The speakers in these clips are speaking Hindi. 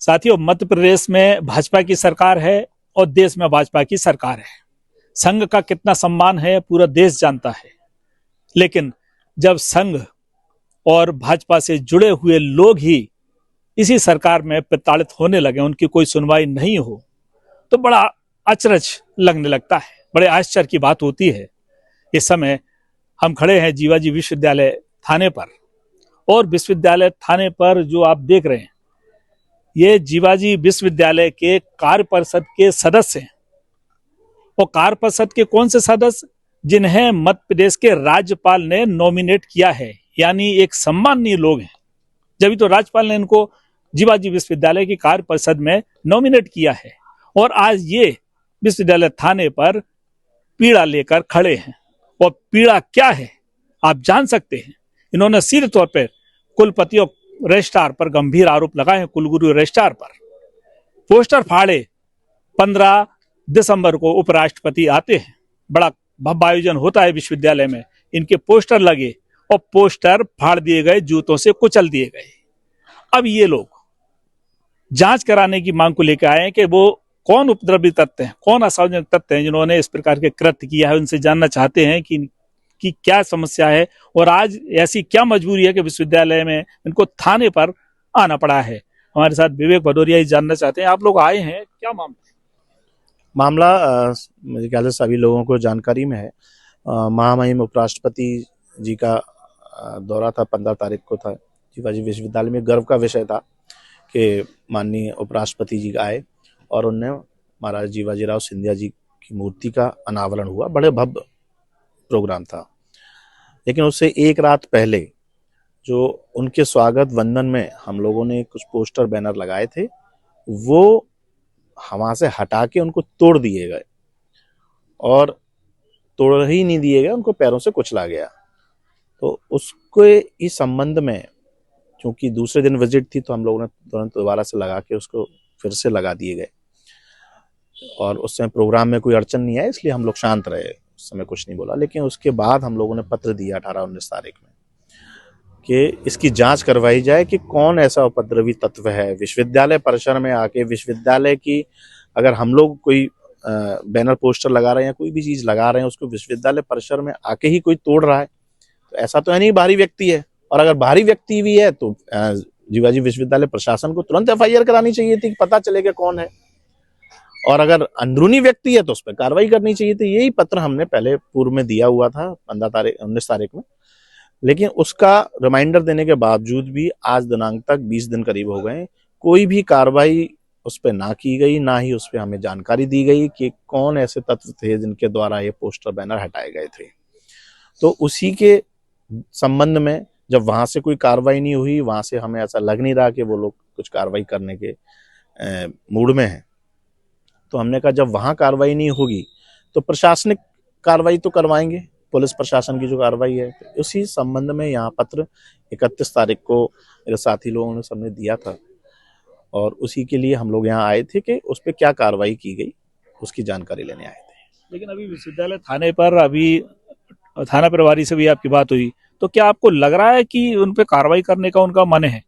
साथियों, मध्य प्रदेश में भाजपा की सरकार है और देश में भाजपा की सरकार है। संघ का कितना सम्मान है पूरा देश जानता है, लेकिन जब संघ और भाजपा से जुड़े हुए लोग ही इसी सरकार में प्रताड़ित होने लगे, उनकी कोई सुनवाई नहीं हो, तो बड़ा अचरज लगने लगता है, बड़े आश्चर्य की बात होती है। इस समय हम खड़े हैं जीवाजी विश्वविद्यालय थाने पर, और विश्वविद्यालय थाने पर जो आप देख रहे हैं ये जीवाजी विश्वविद्यालय के कार्य परिषद के सदस्य हैं। और कार्य परिषद के कौन से सदस्य? जिन्हें मध्य प्रदेश के राज्यपाल ने नॉमिनेट किया है, यानी एक सम्माननीय लोग हैं। जब तो राज्यपाल ने इनको जीवाजी विश्वविद्यालय की कार्य परिषद में नॉमिनेट किया है, और आज ये विश्वविद्यालय थाने पर पीड़ा लेकर खड़े हैं। और पीड़ा क्या है आप जान सकते हैं। इन्होंने सीधे तौर पर कुलपति और रजिस्ट्रार पर गंभीर आरोप लगाए हैं। कुलगुरु रजिस्ट्रार पर पोस्टर फाड़े। 15 दिसंबर को उपराष्ट्रपति आते हैं, बड़ा भव्य आयोजन होता है विश्वविद्यालय में, इनके पोस्टर लगे और पोस्टर फाड़ दिए गए, जूतों से कुचल दिए गए। अब ये लोग जांच कराने की मांग को लेकर आए हैं कि वो कौन उपद्रवी तत्व हैं, कौन असामाजिक तत्व हैं जिन्होंने इस प्रकार के कृत्य किया है। उनसे जानना चाहते हैं कि क्या समस्या है और आज ऐसी क्या मजबूरी है कि विश्वविद्यालय में इनको थाने पर आना पड़ा है। हमारे साथ विवेक भदौरिया ही जानना चाहते हैं, आप लोग आए हैं, क्या मामला मेरे ख्याल से सभी लोगों को जानकारी में है। महामहिम उपराष्ट्रपति जी का दौरा था, 15 तारीख को था। जीवाजी विश्वविद्यालय में गर्व का विषय था कि माननीय उपराष्ट्रपति जी आए और उनने महाराज जीवाजी राव सिंधिया जी की मूर्ति का अनावरण हुआ। बड़े भव्य प्रोग्राम था, लेकिन उससे एक रात पहले जो उनके स्वागत वंदन में हम लोगों ने कुछ पोस्टर बैनर लगाए थे, वो वहां से हटा के उनको तोड़ दिए गए, और तोड़ ही नहीं दिए गए, उनको पैरों से कुचला गया। तो उसके इस संबंध में, क्योंकि दूसरे दिन विजिट थी, तो हम लोगों ने तुरंत दोबारा से लगा के उसको फिर से लगा दिए गए, और उस समय प्रोग्राम में कोई अड़चन नहीं आई, इसलिए हम लोग शांत रहे, उस समय कुछ नहीं बोला। लेकिन उसके बाद हम लोगों ने पत्र दिया 18-19 तारीख में कि इसकी जांच करवाई जाए कि कौन ऐसा उपद्रवी तत्व है विश्वविद्यालय परिसर में आके, विश्वविद्यालय की अगर हम लोग कोई बैनर पोस्टर लगा रहे हैं, कोई भी चीज लगा रहे हैं, उसको विश्वविद्यालय परिसर में आके ही कोई तोड़ रहा है, तो ऐसा तो है नहीं बाहरी व्यक्ति है। और अगर बाहरी व्यक्ति भी है तो जीवाजी विश्वविद्यालय प्रशासन को तुरंत FIR करानी चाहिए थी, पता चलेगा कौन है। और अगर अंदरूनी व्यक्ति है तो उस पर कार्रवाई करनी चाहिए थी। यही पत्र हमने पहले पूर्व में दिया हुआ था 19 तारीख में, लेकिन उसका रिमाइंडर देने के बावजूद भी आज दिनांक तक 20 दिन करीब हो गए, कोई भी कार्रवाई उस पर ना की गई, ना ही उस पर हमें जानकारी दी गई कि कौन ऐसे तत्व थे जिनके द्वारा ये पोस्टर बैनर हटाए गए थे। तो उसी के संबंध में जब वहां से कोई कार्रवाई नहीं हुई, वहां से हमें ऐसा लग नहीं रहा कि वो लोग कुछ कार्रवाई करने के मूड में हैं, तो हमने कहा जब वहां कार्रवाई नहीं होगी तो प्रशासनिक कार्रवाई तो करवाएंगे, पुलिस प्रशासन की जो कार्रवाई है। तो उसी संबंध में यहाँ पत्र 31 तारीख को मेरे साथी लोगों ने सबने दिया था, और उसी के लिए हम लोग यहाँ आए थे कि उस पर क्या कार्रवाई की गई, उसकी जानकारी लेने आए थे। लेकिन अभी विश्वविद्यालय थाने पर, अभी थाना प्रभारी से भी आपकी बात हुई, तो क्या आपको लग रहा है कि उन पे कार्रवाई करने का उनका मन है?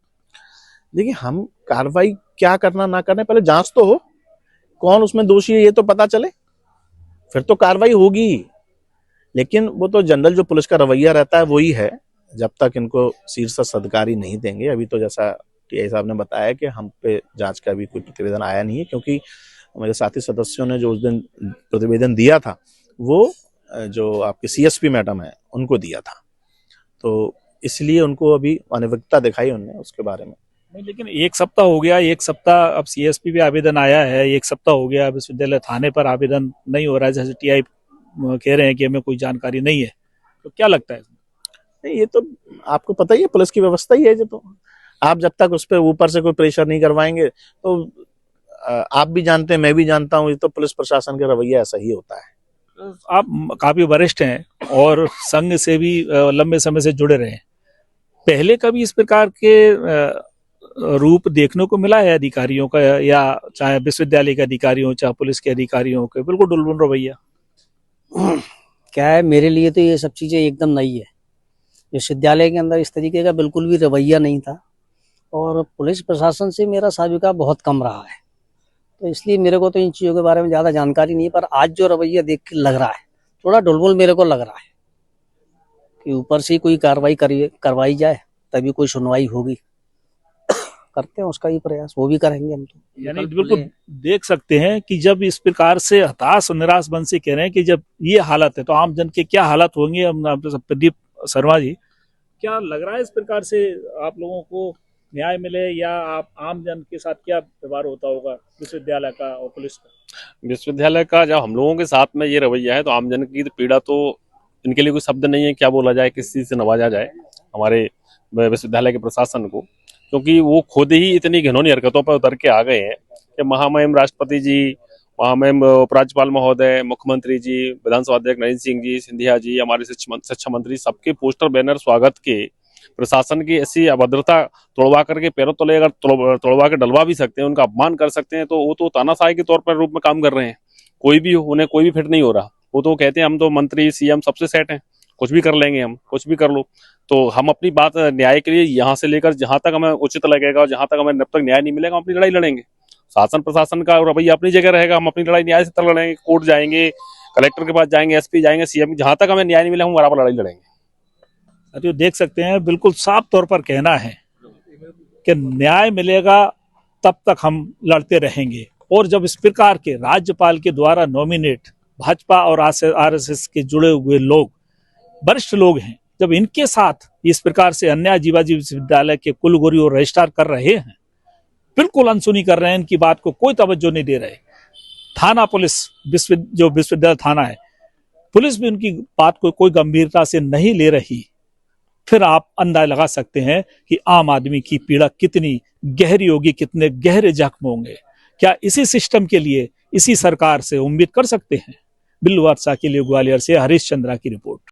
देखिए, हम कार्रवाई क्या करना ना करना, पहले जांच तो हो, कौन उसमें दोषी है ये तो पता चले, फिर तो कार्रवाई होगी। लेकिन वो तो जनरल जो पुलिस का रवैया रहता है वही है, जब तक इनको शीर्ष अधिकारी नहीं देंगे। अभी तो जैसा TI साहब ने बताया कि हम पे जांच का भी कोई प्रतिवेदन आया नहीं है, क्योंकि मेरे साथी सदस्यों ने जो उस दिन प्रतिवेदन दिया था वो जो आपके CSP मैडम है उनको दिया था, तो इसलिए उनको अभी अनिवार्यता दिखाई उनने उसके बारे में। नहीं, लेकिन एक सप्ताह हो गया, एक सप्ताह अब CSP पे आवेदन आया है, एक सप्ताह हो गया विश्वविद्यालय थाने पर आवेदन नहीं हो रहा है, जैसे TI कह रहे हैं कि हमें कोई जानकारी नहीं है, तो क्या लगता है? नहीं, ये तो आपको पता ही है, पुलिस की व्यवस्था ही है। जो तो आप जब तक उस पर ऊपर से कोई प्रेशर नहीं करवाएंगे, तो आप भी जानते हैं, मैं भी जानता हूँ, ये तो पुलिस प्रशासन का रवैया ऐसा ही होता है। आप काफी वरिष्ठ हैं और संघ से भी लंबे समय से जुड़े रहे हैं, पहले कभी इस प्रकार के रूप देखने को मिला है अधिकारियों का, या चाहे विश्वविद्यालय के अधिकारियों, चाहे पुलिस के अधिकारियों के बिल्कुल डुलबुल रवैया? क्या है, मेरे लिए तो ये सब चीजें एकदम नई है। विश्वविद्यालय के अंदर इस तरीके का बिल्कुल भी रवैया नहीं था, और पुलिस प्रशासन से मेरा साबिका बहुत कम रहा है, तो इसलिए मेरे को तो इन चीज़ों के बारे में ज़्यादा जानकारी नहीं है। पर आज जो रवैया देख के लग रहा है, थोड़ा ढुलमुल मेरे को लग रहा है कि ऊपर से कोई कार्रवाई करवाई जाए तभी कोई सुनवाई होगी। करते हैं उसका ही प्रयास, वो भी करेंगे हम तो। यानी बिल्कुल देख सकते हैं कि जब इस प्रकार से हताश और निराश मन से कह रहे हैं कि जब ये हालत है तो आम जन के क्या हालत होंगे। हम प्रदीप शर्मा जी, क्या लग रहा है इस प्रकार से आप लोगों को न्याय मिले या आप आम जन के साथ क्या व्यवहार होता होगा विश्वविद्यालय का और पुलिस का? विश्वविद्यालय का जब हम लोगों के साथ में ये रवैया है तो आमजन की तो पीड़ा तो इनके लिए कोई शब्द नहीं है, क्या बोला जाए, किस चीज़ से नवाजा जाए हमारे विश्वविद्यालय के प्रशासन को, क्योंकि वो खुद ही इतनी घिनौनी हरकतों पर उतर के आ गए हैं कि महामहिम राष्ट्रपति जी, महामहिम उपराज्यपाल महोदय, मुख्यमंत्री जी, विधानसभा अध्यक्ष नरेंद्र सिंह जी, सिंधिया जी, हमारे शिक्षा मंत्री, सबके पोस्टर बैनर स्वागत के प्रशासन की ऐसी अभद्रता तोड़वा करके पैरों तले अगर तोड़वा के डलवा भी सकते हैं, उनका अपमान कर सकते हैं, तो वो तो तानाशाही के तौर पर रूप में काम कर रहे हैं। कोई भी उन्हें कोई भी फिट नहीं हो रहा। वो तो कहते हैं हम तो मंत्री सीएम सबसे सेट हैं, कुछ भी कर लेंगे, हम कुछ भी कर लो। तो हम अपनी बात न्याय के लिए यहाँ से लेकर जहां तक हमें उचित लगेगा और जहां तक हमें जब तक न्याय नहीं मिलेगा हम अपनी लड़ाई लड़ेंगे। शासन प्रशासन का रवैया अपनी जगह रहेगा, हम अपनी लड़ाई न्याय से लड़ेंगे, कोर्ट जाएंगे, कलेक्टर के पास जाएंगे, एसपी जाएंगे, सीएम, जहां तक हमें न्याय नहीं मिले हम बराबर लड़ाई लड़ेंगे। तो देख सकते हैं बिल्कुल साफ तौर पर कहना है कि न्याय मिलेगा तब तक हम लड़ते रहेंगे। और जब इस प्रकार के राज्यपाल के द्वारा नॉमिनेट भाजपा और आरएसएस के जुड़े हुए लोग, वरिष्ठ लोग हैं, जब इनके साथ इस प्रकार से अन्याय जीवाजी विश्वविद्यालय के कुलगुरु और रजिस्ट्रार कर रहे हैं, बिल्कुल अनसुनी कर रहे हैं, इनकी बात को कोई तवज्जो नहीं दे रहे। थाना पुलिस, जो विश्वविद्यालय थाना है, पुलिस भी उनकी बात को कोई गंभीरता से नहीं ले रही। फिर आप अंदाजा लगा सकते हैं कि आम आदमी की पीड़ा कितनी गहरी होगी, कितने गहरे जख्म होंगे। क्या इसी सिस्टम के लिए, इसी सरकार से उम्मीद कर सकते हैं? बिल्लू वर्षा के लिए ग्वालियर से हरीश चंद्रा की रिपोर्ट।